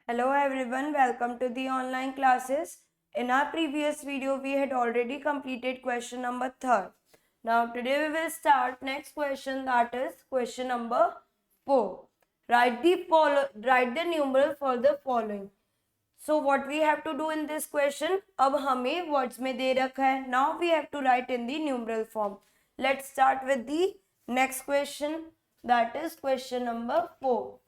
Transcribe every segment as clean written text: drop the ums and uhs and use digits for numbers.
Hello everyone, welcome to the online classes. In our previous video, we had already completed question number 3. Now today we will start next question, that is question number 4. Write the numeral for the following. So what we have to do in this question, अब हमें words में दे रखा है. Now we have to write in the numeral form. Let's start with the next question, that is question number 4.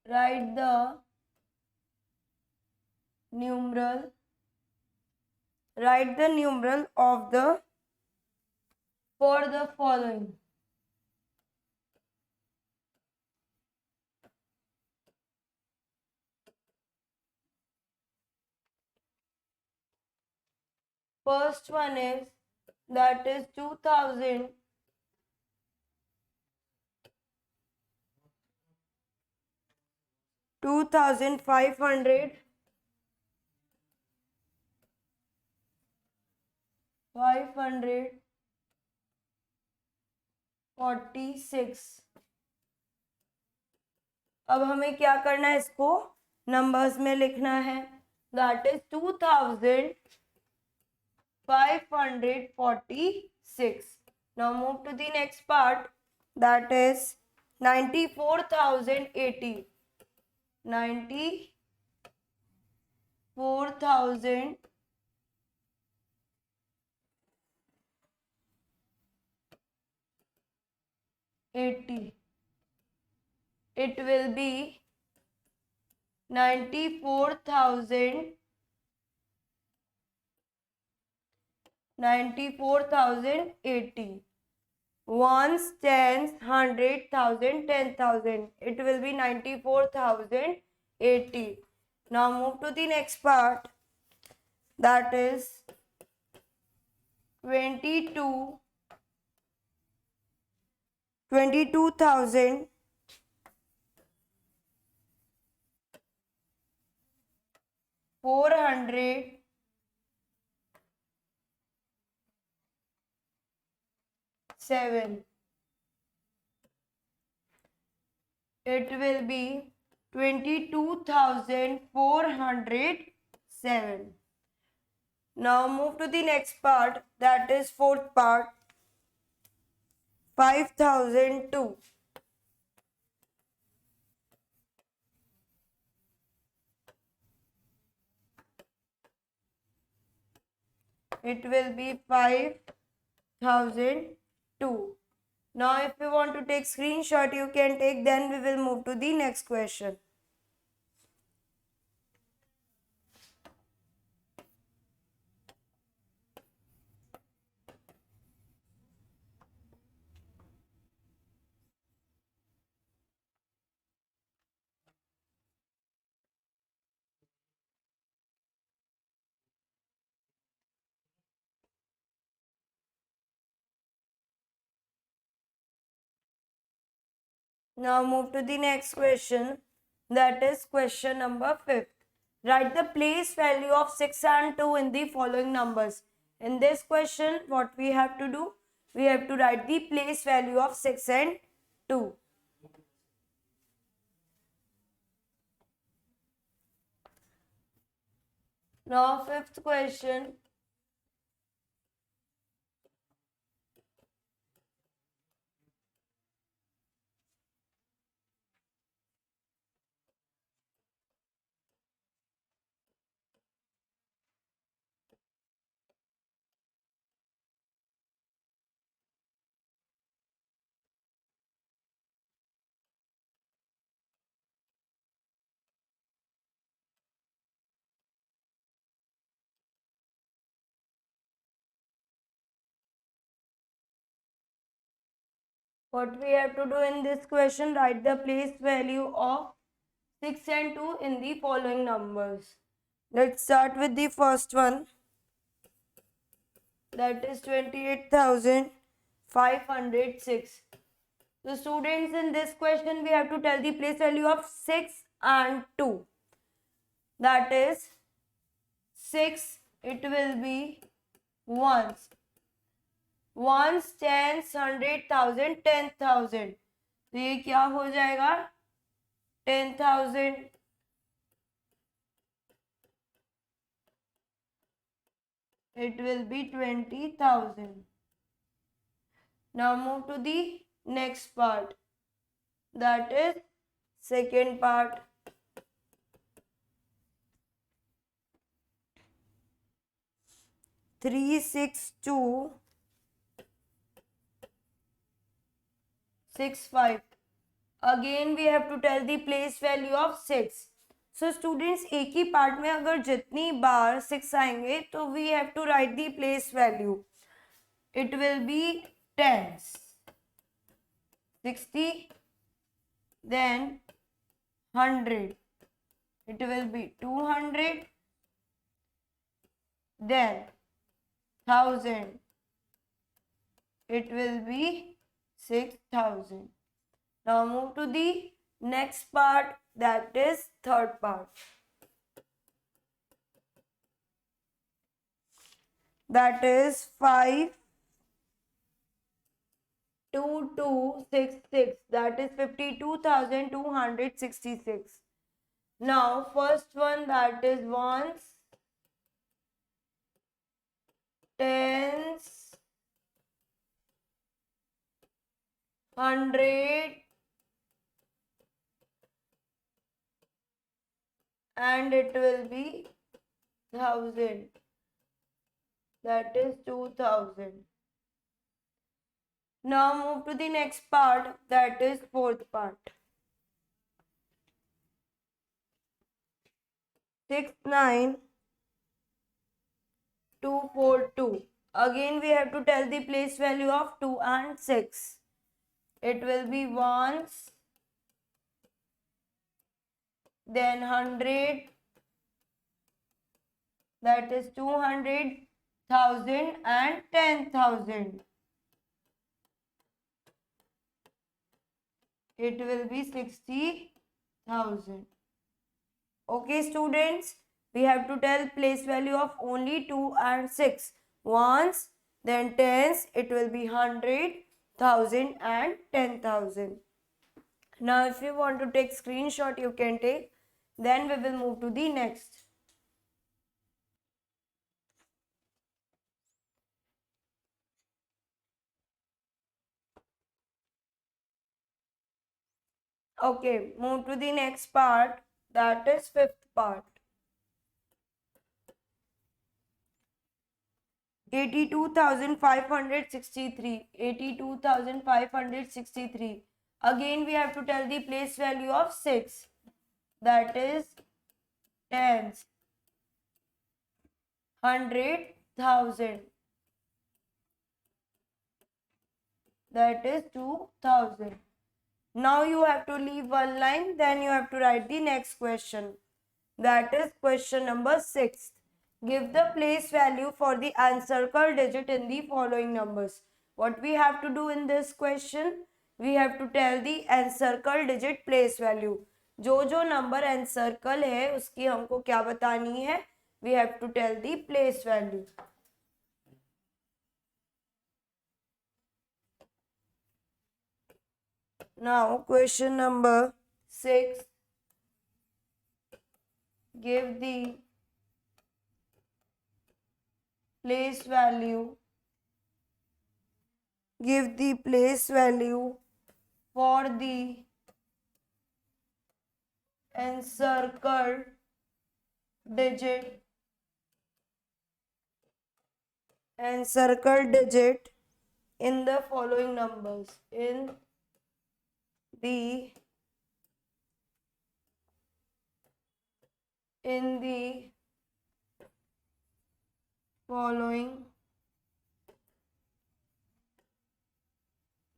Write the numeral of the for the following. First one is, that is 2000, 2500, 546. अब हमें क्या करना है, इसको numbers में लिखना है. That is 2546. Now move to the next part, that is 94,080. 94,080. It will be 94,080. Ones, tens, 100,000, 10,000. It will be 94,080. Now move to the next part. That is 22,000. 407. It will be 22,407. Now move to the next part, that is fourth part, 5,002. It will be 5,002. Now if you want to take screenshot, you can take, then we will move to the next question. Now move to the next question, that is question number 5. Write the place value of 6 and 2 in the following numbers. In this question, what we have to do? We have to write the place value of 6 and 2. Now fifth question. What we have to do in this question, write the place value of 6 and 2 in the following numbers. Let's start with the first one. That is 28,506. So students, in this question we have to tell the place value of 6 and 2. That is 6, it will be ones. Ones, tens, 100,000, 10,000. तो ये क्या हो जाएगा 10,000. It will be 20,000. Now move to the next part. That is second part. Three, 6, 2, 6, 5. Again we have to tell the place value of 6. So students, एक ही part में अगर जितनी बार 6 आएंगे तो we have to write the place value. It will be tens, 60, then 100. It will be 200, then 1,000. It will be 6,000. Now move to the next part, that is third part. That is 5, 2, 2, 6, 6. That is 52,266. Now first one, that is ones, tens, hundred, and it will be 1,000. That is 2,000. Now move to the next part, that is fourth part. 6, 9, 2, 4, 2. Again we have to tell the place value of 2 and 6. It will be ones, then 100, that is 200, 1,000 and 10,000. It will be 60,000. Okay students, we have to tell place value of only 2 and 6. Ones, then tens, it will be 100, 1,000 and 10,000. Now if you want to take screenshot, you can take. Then we will move to the next. Okay, move to the next part, that is fifth part. 82,563. 82,563. Again we have to tell the place value of 6. That is tens, 100, 1,000. That is 2,000. Now you have to leave one line, then you have to write the next question. That is question number 6. Give the place value for the encircled digit in the following numbers. What we have to do in this question? We have to tell the encircled digit place value. जो number encircle है उसकी हमको क्या बतानी है? We have to tell the place value. Now question number 6. Give the place value. Give the place value for the encircled digit in the following numbers. In the following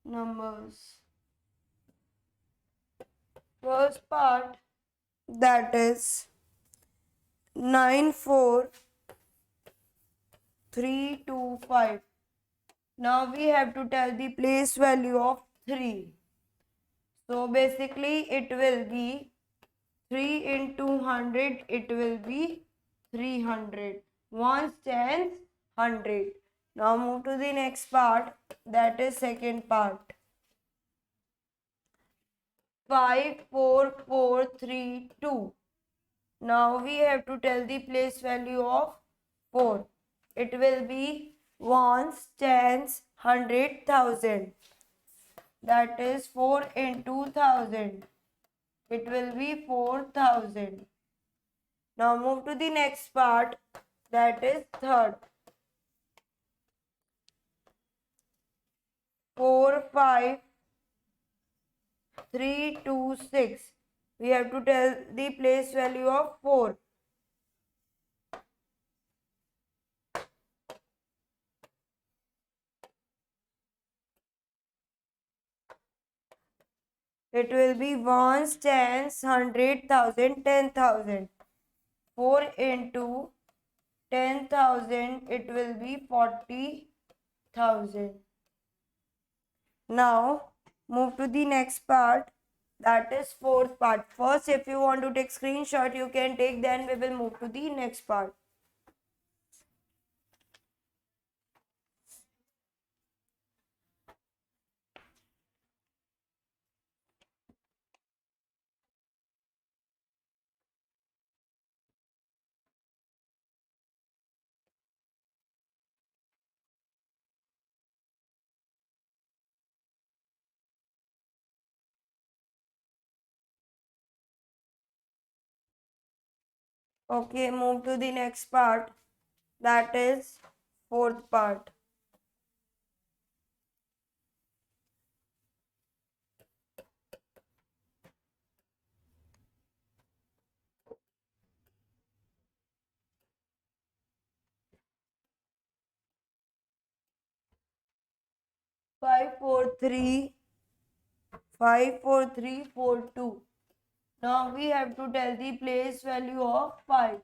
numbers. First part, that is 94325. Now we have to tell the place value of 3. So basically it will be 3 into 100, it will be 300. Ones, tens, 100. Now move to the next part, that is second part. 54432. Now we have to tell the place value of 4. It will be ones, tens, 100,000. That is 4 into 1000. It will be 4000. Now move to the next part, that is third. 45326. We have to tell the place value of 4. It will be ones, tens, 100,000, 10,000. 4 into 10,000, it will be 40,000. Now move to the next part, that is fourth part. First, if you want to take screenshot, you can take, then we will move to the next part. Okay, move to the next part, that is fourth part. Five, 4, 3, 4, 2. Now we have to tell the place value of 5.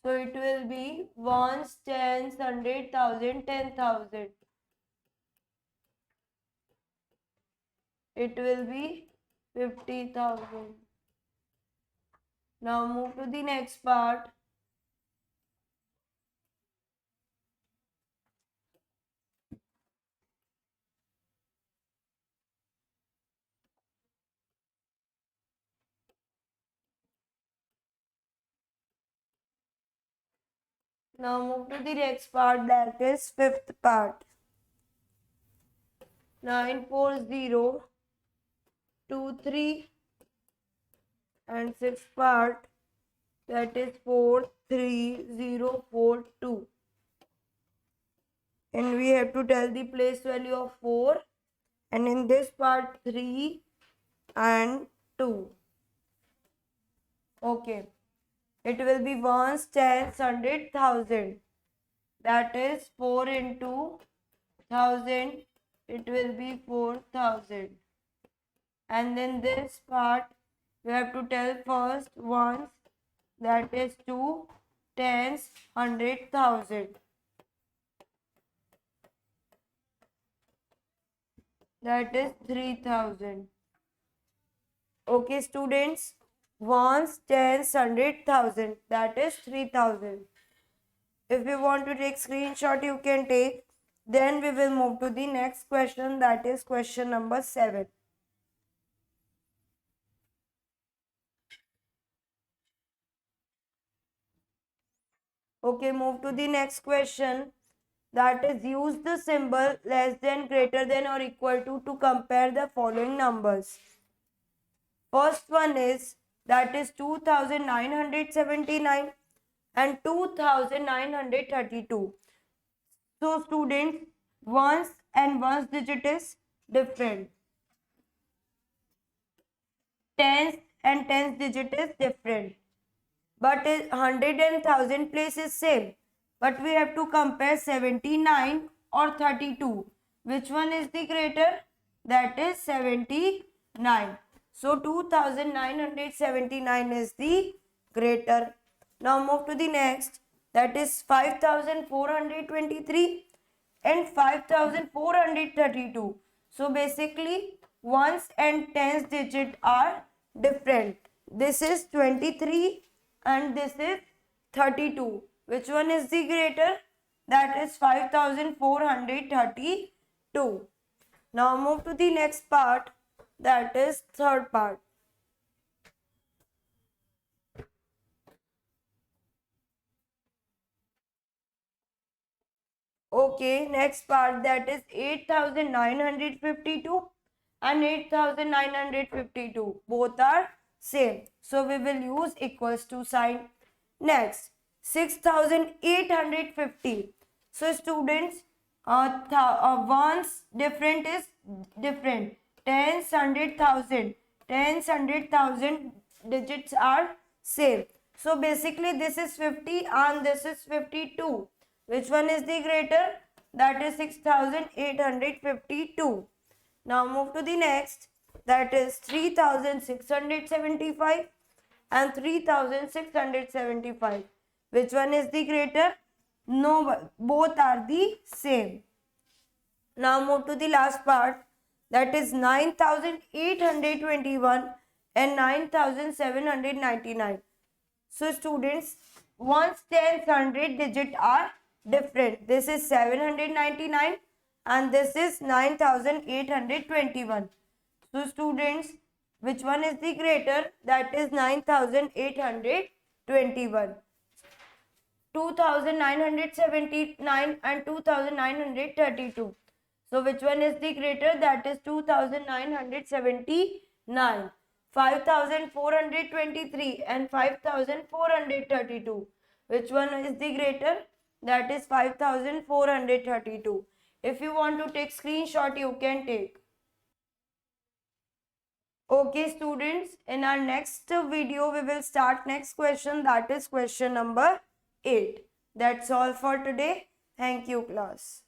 So it will be ones, tens, 100,000, 10,000. It will be 50,000. Now move to the next part. Now move to the next part, that is fifth part. 94023, and sixth part, that is 43042. And we have to tell the place value of 4, and in this part 3 and 2. Okay, it will be ones, tens, 100,000. That is 4 into 1000. It will be 4,000. And then this part we have to tell first ones, that is 2, tens, 100,000. That is 3,000. Okay, students, ones, tens, 100,000. That is 3,000. If you want to take screenshot, you can take. Then we will move to the next question, that is question number 7. Okay, move to the next question, that is use the symbol less than, greater than or equal to compare the following numbers. First one is, that is 2,979 and 2,932. So students, ones and ones digit is different. Tens and tens digit is different. But 100 and 1000 place is same. But we have to compare 79 or 32. Which one is the greater? That is 79. So 2979 is the greater. Now move to the next. That is 5423 and 5432. So basically ones and tens digit are different. This is 23 and this is 32. Which one is the greater? That is 5432. Now move to the next part, that is third part. Okay, next part, that is 8,952 and 8,952. Both are same. So we will use equals to sign. Next, 6,850. So students, ones different is different. Tens, 100,000. Tens, 100,000 digits are same. So basically this is 50 and this is 52. Which one is the greater? That is 6,852. Now move to the next. That is 3,675 and 3,675. Which one is the greater? No, both are the same. Now move to the last part. That is 9,821 and 9,799. So students, ones, tens, 100 digit are different. This is 799 and this is 9,821. So students, which one is the greater? That is 9,821. 2,979 and 2,932. So which one is the greater? That is 2,979. 5,423 and 5,432. Which one is the greater? That is 5,432. If you want to take screenshot, you can take. Okay students, in our next video we will start next question, that is question number 8. That's all for today. Thank you class.